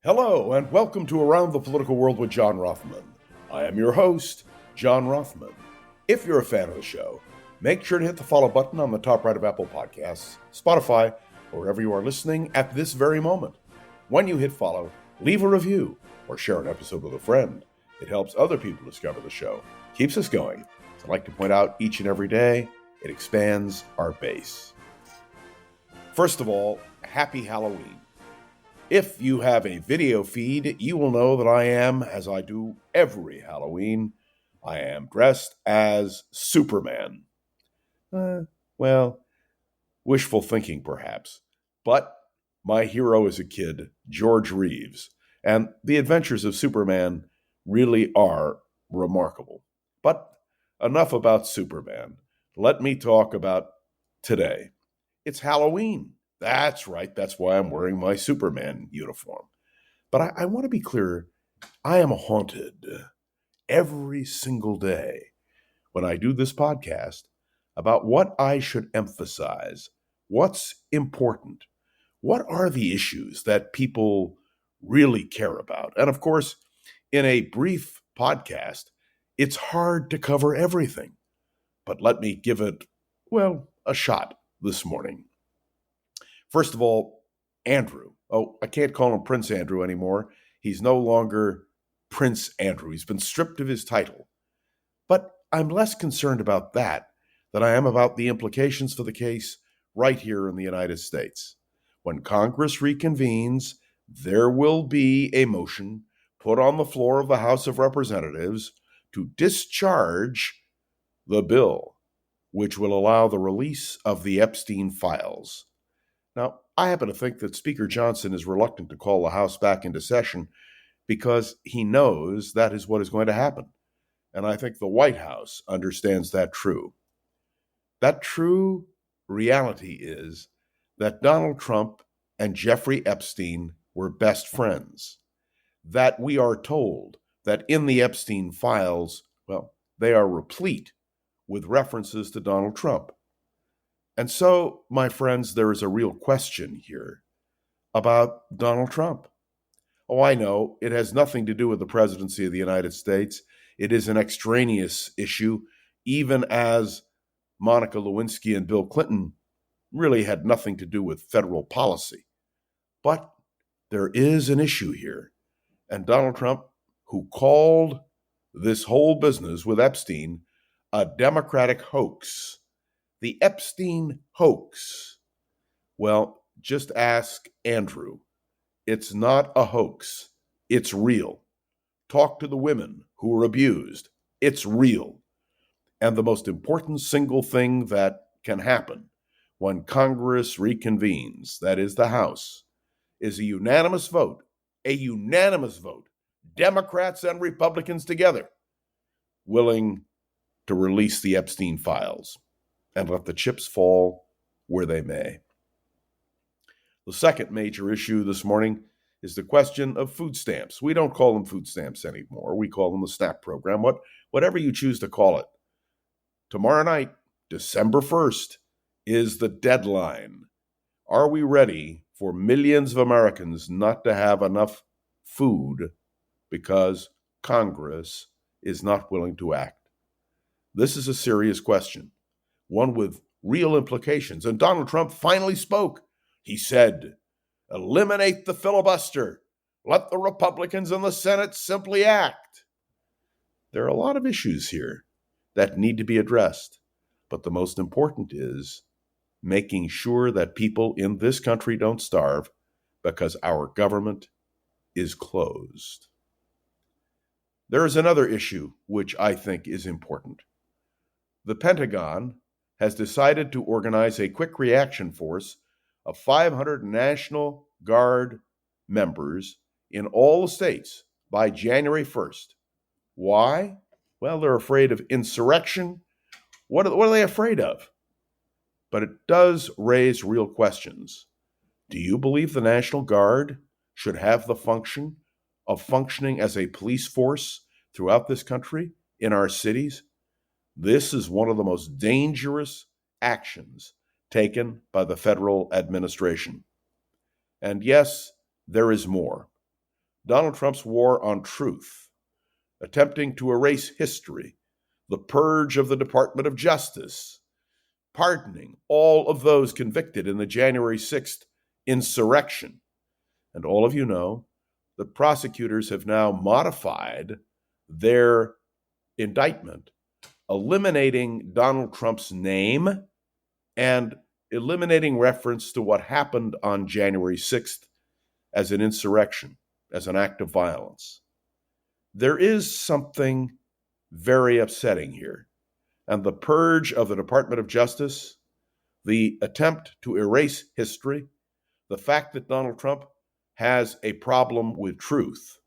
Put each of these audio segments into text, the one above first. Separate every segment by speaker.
Speaker 1: Hello, and welcome to Around the Political World with John Rothman. I am your host, John Rothman. If you're a fan of the show, make sure to hit the follow button on the top right of Apple Podcasts, Spotify, or wherever you are listening at this very moment. When you hit follow, leave a review or share an episode with a friend. It helps other people discover the show, keeps us going. As I like to point out each and every day, it expands our base. First of all, happy Halloween. If you have a video feed, you will know that I am, as I do every Halloween, I am dressed as Superman. Well, wishful thinking perhaps, but my hero as a kid, George Reeves, and the adventures of Superman really are remarkable. But enough about Superman. Let me talk about today. It's Halloween. That's right. That's why I'm wearing my Superman uniform. But I want to be clear. I am haunted every single day when I do this podcast about what I should emphasize, what's important, what are the issues that people really care about. And of course, in a brief podcast, it's hard to cover everything. But let me give it, a shot this morning. First of all, Andrew. Oh, I can't call him Prince Andrew anymore. He's no longer Prince Andrew. He's been stripped of his title. But I'm less concerned about that than I am about the implications for the case right here in the United States. When Congress reconvenes, there will be a motion put on the floor of the House of Representatives to discharge the bill, which will allow the release of the Epstein files. Now, I happen to think that Speaker Johnson is reluctant to call the House back into session because he knows that is what is going to happen. And I think the White House understands that true. That true reality is that Donald Trump and Jeffrey Epstein were best friends. That we are told that in the Epstein files, they are replete with references to Donald Trump. And so, my friends, there is a real question here about Donald Trump. Oh, I know, it has nothing to do with the presidency of the United States. It is an extraneous issue, even as Monica Lewinsky and Bill Clinton really had nothing to do with federal policy. But there is an issue here. And Donald Trump, who called this whole business with Epstein a Democratic hoax, the Epstein hoax. Well, just ask Andrew. It's not a hoax. It's real. Talk to the women who were abused. It's real. And the most important single thing that can happen when Congress reconvenes, that is the House, is a unanimous vote, Democrats and Republicans together, willing to release the Epstein files and let the chips fall where they may. The second major issue this morning is the question of food stamps. We don't call them food stamps anymore. We call them the SNAP program, whatever you choose to call it. Tomorrow night, December 1st, is the deadline. Are we ready for millions of Americans not to have enough food because Congress is not willing to act? This is a serious question, one with real implications. And Donald Trump finally spoke. He said, eliminate the filibuster. Let the Republicans in the Senate simply act. There are a lot of issues here that need to be addressed. But the most important is making sure that people in this country don't starve because our government is closed. There is another issue which I think is important. The Pentagon has decided to organize a quick reaction force of 500 National Guard members in all the states by January 1st. Why? Well, they're afraid of insurrection. What are they afraid of? But it does raise real questions. Do you believe the National Guard should have the function of functioning as a police force throughout this country, in our cities? This is one of the most dangerous actions taken by the federal administration. And yes, there is more. Donald Trump's war on truth, attempting to erase history, the purge of the Department of Justice, pardoning all of those convicted in the January 6th insurrection. And all of you know that prosecutors have now modified their indictment, eliminating Donald Trump's name and eliminating reference to what happened on January 6th as an insurrection, as an act of violence. There is something very upsetting here. And the purge of the Department of Justice, the attempt to erase history, the fact that Donald Trump has a problem with truth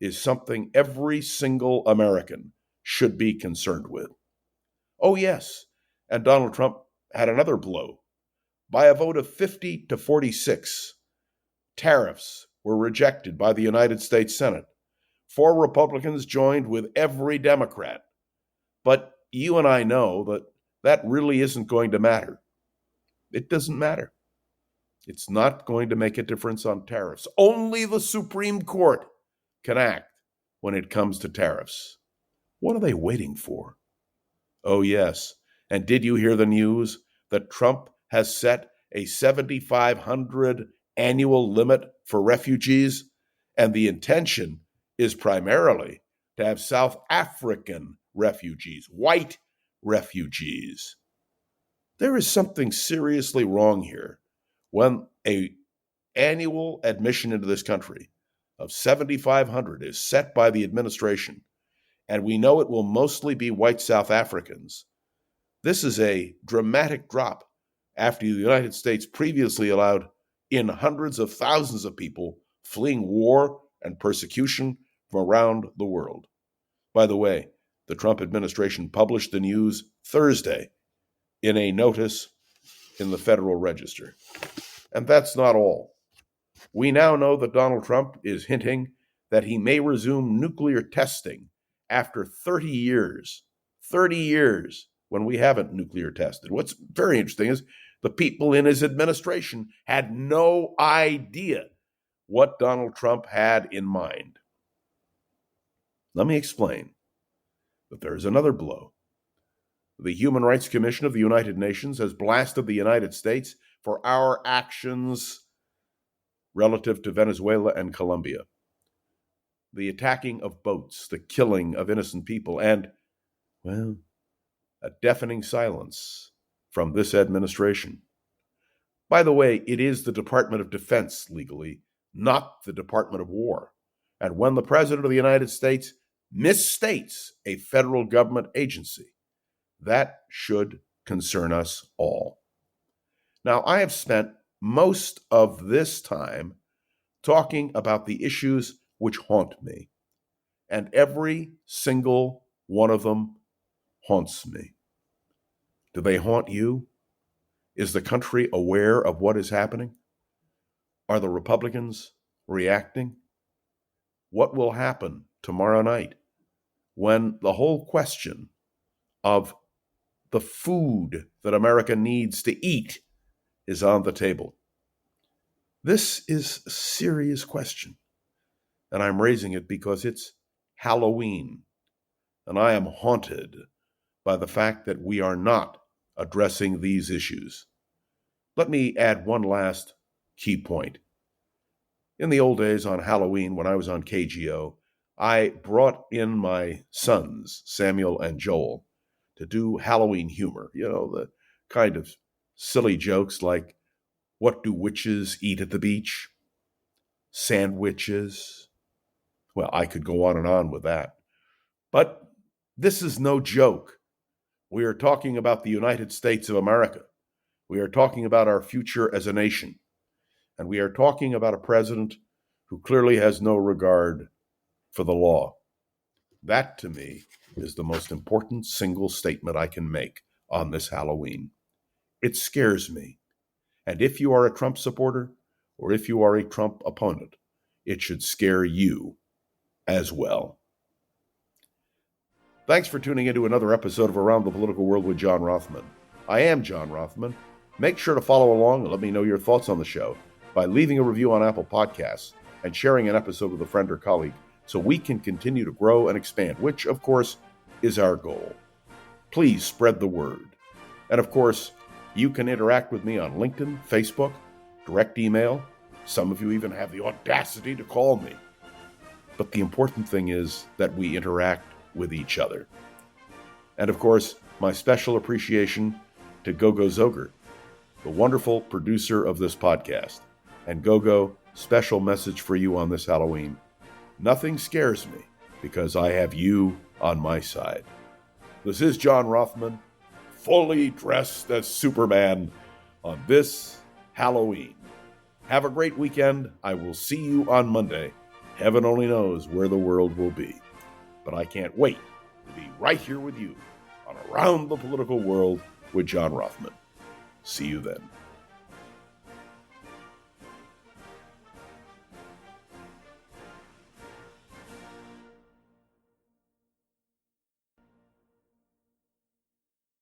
Speaker 1: is something every single American should be concerned with. Oh, yes, and Donald Trump had another blow. By a vote of 50 to 46, tariffs were rejected by the United States Senate. 4 Republicans joined with every Democrat. But you and I know that that really isn't going to matter. It doesn't matter. It's not going to make a difference on tariffs. Only the Supreme Court can act when it comes to tariffs. What are they waiting for? Oh, yes. And did you hear the news that Trump has set a 7,500 annual limit for refugees? And the intention is primarily to have South African refugees, white refugees. There is something seriously wrong here when an annual admission into this country of 7,500 is set by the administration, and we know it will mostly be white South Africans. This is a dramatic drop after the United States previously allowed in hundreds of thousands of people fleeing war and persecution from around the world. By the way, the Trump administration published the news Thursday in a notice in the Federal Register. And that's not all. We now know that Donald Trump is hinting that he may resume nuclear testing after 30 years when we haven't nuclear tested. What's very interesting is the people in his administration had no idea what Donald Trump had in mind. Let me explain. But there is another blow. The Human Rights Commission of the United Nations has blasted the United States for our actions relative to Venezuela and Colombia. The attacking of boats, the killing of innocent people, and, well, a deafening silence from this administration. By the way, it is the Department of Defense legally, not the Department of War. And when the President of the United States misstates a federal government agency, that should concern us all. Now, I have spent most of this time talking about the issues which haunt me, and every single one of them haunts me. Do they haunt you? Is the country aware of what is happening? Are the Republicans reacting? What will happen tomorrow night when the whole question of the food that America needs to eat is on the table? This is a serious question, and I'm raising it because it's Halloween, and I am haunted by the fact that we are not addressing these issues. Let me add one last key point. In the old days on Halloween, when I was on KGO, I brought in my sons, Samuel and Joel, to do Halloween humor, the kind of silly jokes like, what do witches eat at the beach? Sandwiches. Well, I could go on with that. But this is no joke. We are talking about the United States of America. We are talking about our future as a nation. And we are talking about a president who clearly has no regard for the law. That, to me, is the most important single statement I can make on this Halloween. It scares me. And if you are a Trump supporter, or if you are a Trump opponent, it should scare you as well. Thanks for tuning into another episode of Around the Political World with John Rothman. I am John Rothman. Make sure to follow along and let me know your thoughts on the show by leaving a review on Apple Podcasts and sharing an episode with a friend or colleague so we can continue to grow and expand, which, of course, is our goal. Please spread the word. And, of course, you can interact with me on LinkedIn, Facebook, direct email. Some of you even have the audacity to call me. But the important thing is that we interact with each other. And, of course, my special appreciation to Gogo Zogert, the wonderful producer of this podcast. And Gogo, special message for you on this Halloween. Nothing scares me because I have you on my side. This is John Rothman, fully dressed as Superman on this Halloween. Have a great weekend. I will see you on Monday. Heaven only knows where the world will be. But I can't wait to be right here with you on Around the Political World with John Rothman. See you then.